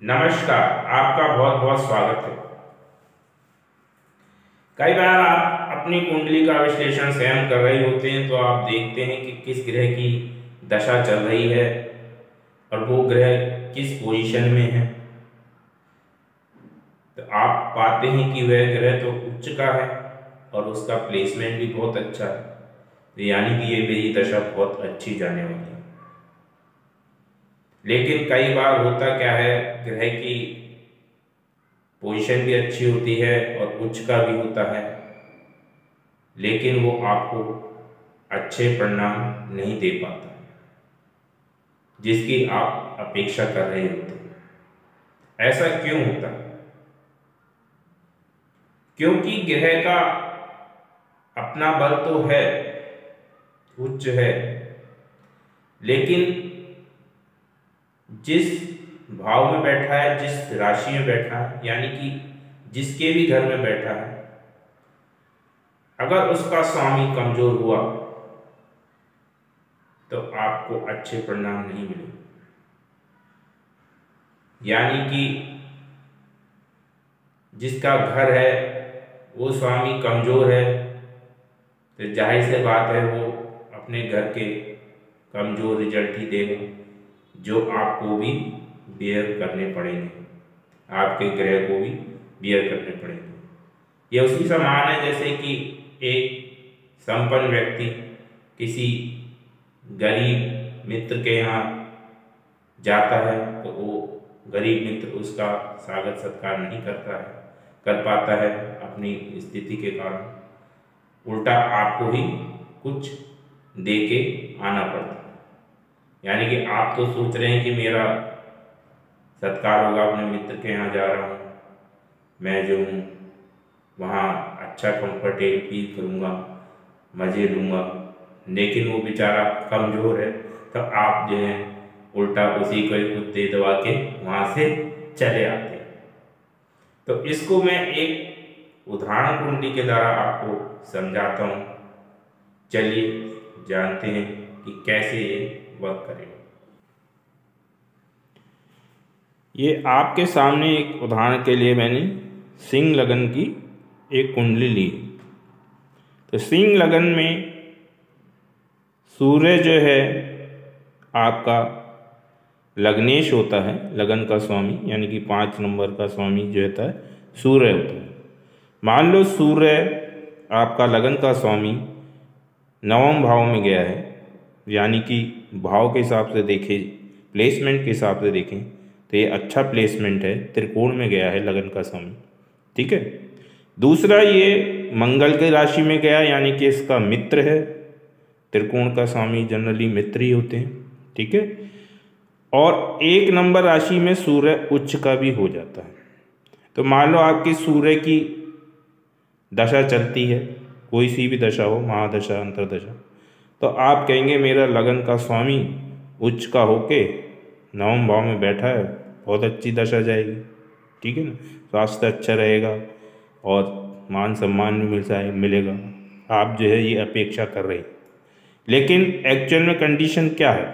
नमस्कार, आपका बहुत बहुत स्वागत है। कई बार आप अपनी कुंडली का विश्लेषण स्वयं कर रहे होते हैं तो आप देखते हैं कि किस ग्रह की दशा चल रही है और वो ग्रह किस पोजीशन में है। तो आप पाते हैं कि वह ग्रह तो उच्च का है और उसका प्लेसमेंट भी बहुत अच्छा है, तो यानी कि ये मेरी दशा बहुत अच्छी जाने वाली है। लेकिन कई बार होता क्या है, ग्रह की पोजीशन भी अच्छी होती है और उच्च का भी होता है, लेकिन वो आपको अच्छे परिणाम नहीं दे पाता जिसकी आप अपेक्षा कर रहे होते हैं। ऐसा क्यों होता है? क्योंकि ग्रह का अपना बल तो है, उच्च है, लेकिन जिस भाव में बैठा है, जिस राशि में बैठा है, यानी कि जिसके भी घर में बैठा है, अगर उसका स्वामी कमजोर हुआ तो आपको अच्छे परिणाम नहीं मिले। यानी कि जिसका घर है वो स्वामी कमजोर है, तो जाहिर सी बात है वो अपने घर के कमजोर रिजल्ट ही देगा, जो आपको भी बेयर करने पड़ेंगे, आपके ग्रह को भी बेयर करने पड़ेंगे। ये उसी समान है जैसे कि एक संपन्न व्यक्ति किसी गरीब मित्र के यहाँ जाता है तो वो गरीब मित्र उसका स्वागत सत्कार नहीं कर पाता है अपनी स्थिति के कारण। उल्टा आपको ही कुछ दे के आना पड़ता है। यानी कि आप तो सोच रहे हैं कि मेरा सत्कार होगा, अपने मित्र के यहाँ जा रहा हूँ, मैं जो हूँ वहाँ अच्छा कंफर्टेबल फील करूँगा, मज़े लूँगा, लेकिन वो बेचारा कमज़ोर है, तो आप जो है उल्टा उसी को कुछ दे दबा के वहाँ से चले आते हैं। तो इसको मैं एक उदाहरण कुंडली के द्वारा आपको समझाता हूँ। चलिए जानते हैं कि कैसे ये वर्क करेगा। ये आपके सामने एक उदाहरण के लिए मैंने सिंह लगन की एक कुंडली ली। तो सिंह लगन में सूर्य जो है आपका लग्नेश होता है, लगन का स्वामी, यानी कि 5 नंबर का स्वामी जो होता है सूर्य होता है। मान लो सूर्य आपका लगन का स्वामी 9वें भाव में गया है, यानी कि भाव के हिसाब से देखें, प्लेसमेंट के हिसाब से देखें तो ये अच्छा प्लेसमेंट है, त्रिकोण में गया है लगन का स्वामी। ठीक है। दूसरा, ये मंगल की राशि में गया, यानी कि इसका मित्र है। त्रिकोण का स्वामी जनरली मित्र ही होते हैं। ठीक है। और 1 नंबर राशि में सूर्य उच्च का भी हो जाता है। तो मान लो आपकी सूर्य की दशा चलती है, कोई सी भी दशा हो, महादशा, अंतरदशा, तो आप कहेंगे मेरा लगन का स्वामी उच्च का होके 9वें भाव में बैठा है, बहुत अच्छी दशा जाएगी। ठीक है ना, स्वास्थ्य अच्छा रहेगा और मान सम्मान भी मिलेगा। आप जो है ये अपेक्षा कर रहे हैं, लेकिन एक्चुअल में कंडीशन क्या है?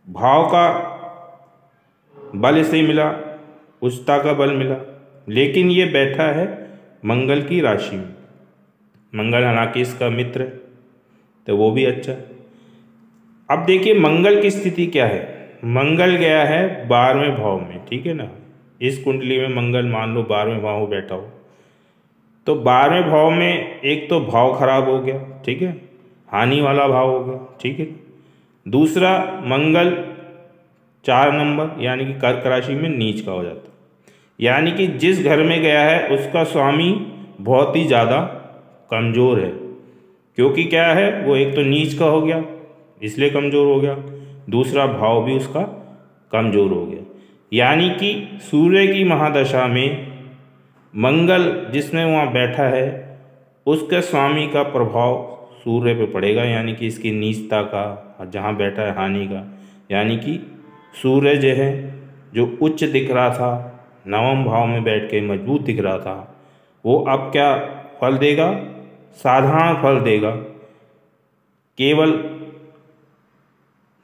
भाव का बल इसे मिला, उच्चता का बल मिला, लेकिन ये बैठा है मंगल की राशि में। मंगल हालांकि इसका मित्र है, तो वो भी अच्छा है। अब देखिए मंगल की स्थिति क्या है। मंगल गया है 12वें भाव में। ठीक है ना, इस कुंडली में मंगल मान लो 12वें भाव में बैठा हो, तो 12वें भाव में एक तो भाव खराब हो गया, ठीक है, हानि वाला भाव हो गया। ठीक है। दूसरा, मंगल 4 नंबर यानी कि कर्क राशि में नीच का हो जाता है, यानी कि जिस घर में गया है उसका स्वामी बहुत ही ज़्यादा कमज़ोर है। क्योंकि क्या है, वो एक तो नीच का हो गया इसलिए कमज़ोर हो गया, दूसरा भाव भी उसका कमज़ोर हो गया। यानी कि सूर्य की महादशा में मंगल जिसमें वहाँ बैठा है उसके स्वामी का प्रभाव सूर्य पे पड़ेगा, यानी कि इसकी नीचता का, जहाँ बैठा है हानि का। यानी कि सूर्य जो है, जो उच्च दिख रहा था, 9वें भाव में बैठ के मजबूत दिख रहा था, वो अब क्या फल देगा? साधारण फल देगा, केवल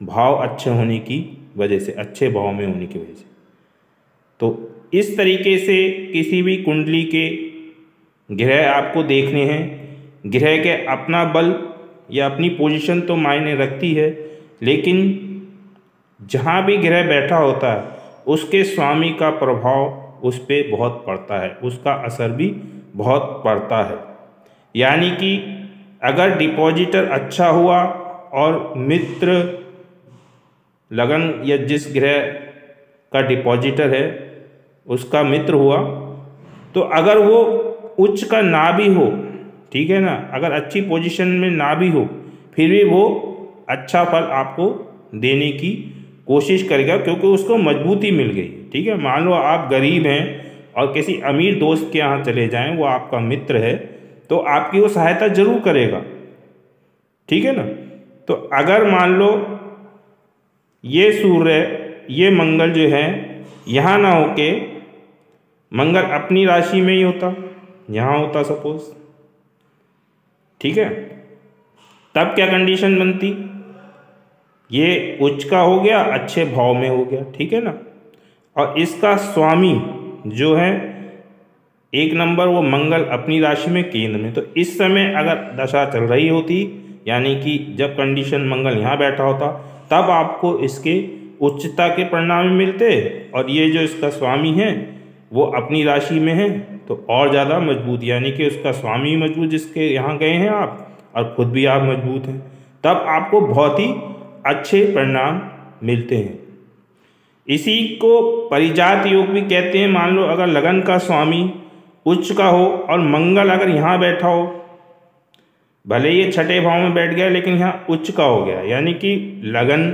भाव अच्छे होने की वजह से, अच्छे भाव में होने की वजह से। तो इस तरीके से किसी भी कुंडली के ग्रह आपको देखने हैं। ग्रह के अपना बल या अपनी पोजीशन तो मायने रखती है, लेकिन जहाँ भी ग्रह बैठा होता है उसके स्वामी का प्रभाव उस पर बहुत पड़ता है, उसका असर भी बहुत पड़ता है। यानी कि अगर डिपॉजिटर अच्छा हुआ और मित्र लगन या जिस ग्रह का डिपॉजिटर है उसका मित्र हुआ, तो अगर वो उच्च का ना भी हो, ठीक है ना, अगर अच्छी पोजीशन में ना भी हो, फिर भी वो अच्छा फल आपको देने की कोशिश करेगा, क्योंकि उसको मजबूती मिल गई। ठीक है, मान लो आप गरीब हैं और किसी अमीर दोस्त के यहाँ चले जाएं, वो आपका मित्र है, तो आपकी वो सहायता जरूर करेगा। ठीक है ना। तो अगर मान लो ये सूर्य, ये मंगल जो है यहाँ ना होके मंगल अपनी राशि में ही होता, यहाँ होता सपोज, ठीक है, तब क्या कंडीशन बनती, ये उच्च का हो गया, अच्छे भाव में हो गया, ठीक है ना। और इसका स्वामी जो है 1 नंबर वो मंगल अपनी राशि में केंद्र में, तो इस समय अगर दशा चल रही होती, यानी कि जब कंडीशन मंगल यहाँ बैठा होता, तब आपको इसके उच्चता के परिणाम मिलते। और ये जो इसका स्वामी है वो अपनी राशि में है, तो और ज़्यादा मजबूत, यानी कि उसका स्वामी मजबूत, जिसके यहाँ गए हैं आप, और खुद भी आप मजबूत हैं, तब आपको बहुत ही अच्छे परिणाम मिलते हैं। इसी को परिजात योग भी कहते हैं। मान लो अगर लगन का स्वामी उच्च का हो और मंगल अगर यहाँ बैठा हो, भले ये छठे भाव में बैठ गया लेकिन यहाँ उच्च का हो गया, यानी कि लगन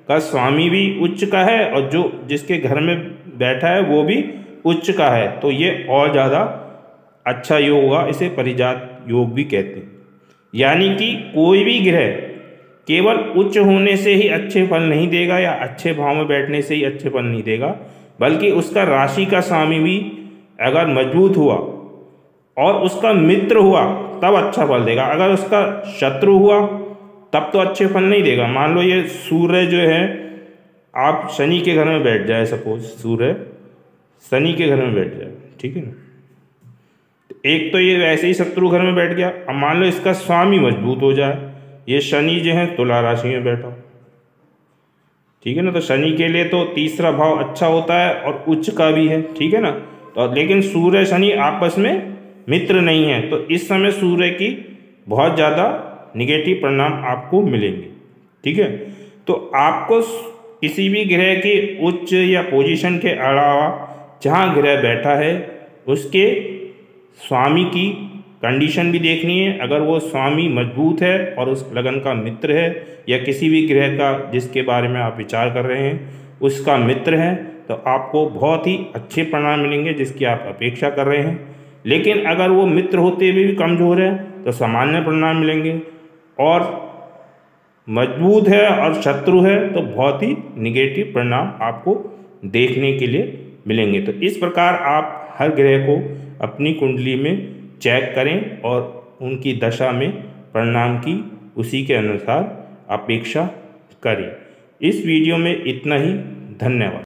का स्वामी भी उच्च का है और जो जिसके घर में बैठा है वो भी उच्च का है, तो ये और ज़्यादा अच्छा योग होगा। इसे परिजात योग भी कहते हैं। यानी कि कोई भी ग्रह केवल उच्च होने से ही अच्छे फल नहीं देगा या अच्छे भाव में बैठने से ही अच्छे फल नहीं देगा, बल्कि उसका राशि का स्वामी भी अगर मजबूत हुआ और उसका मित्र हुआ तब अच्छा फल देगा। अगर उसका शत्रु हुआ तब तो अच्छे फल नहीं देगा। मान लो ये सूर्य जो है, आप शनि के घर में बैठ जाए, सपोज सूर्य शनि के घर में बैठ जाए, ठीक है ना, एक तो ये वैसे ही शत्रु घर में बैठ गया। अब मान लो इसका स्वामी मजबूत हो जाए, ये शनि जो है तुला राशि में बैठा, ठीक है ना, तो शनि के लिए तो तीसरा भाव अच्छा होता है और उच्च का भी है, ठीक है ना। तो लेकिन सूर्य शनि आपस में मित्र नहीं है, तो इस समय सूर्य की बहुत ज़्यादा निगेटिव परिणाम आपको मिलेंगे, ठीक है। तो आपको किसी भी ग्रह के उच्च या पोजीशन के अलावा जहाँ ग्रह बैठा है उसके स्वामी की कंडीशन भी देखनी है। अगर वो स्वामी मजबूत है और उस लगन का मित्र है, या किसी भी ग्रह का जिसके बारे में आप विचार कर रहे हैं उसका मित्र है, तो आपको बहुत ही अच्छे परिणाम मिलेंगे जिसकी आप अपेक्षा कर रहे हैं। लेकिन अगर वो मित्र होते हुए भी कमज़ोर है तो सामान्य परिणाम मिलेंगे, और मजबूत है और शत्रु है तो बहुत ही निगेटिव परिणाम आपको देखने के लिए मिलेंगे। तो इस प्रकार आप हर ग्रह को अपनी कुंडली में चेक करें और उनकी दशा में परिणाम की उसी के अनुसार अपेक्षा करें। इस वीडियो में इतना ही। धन्यवाद।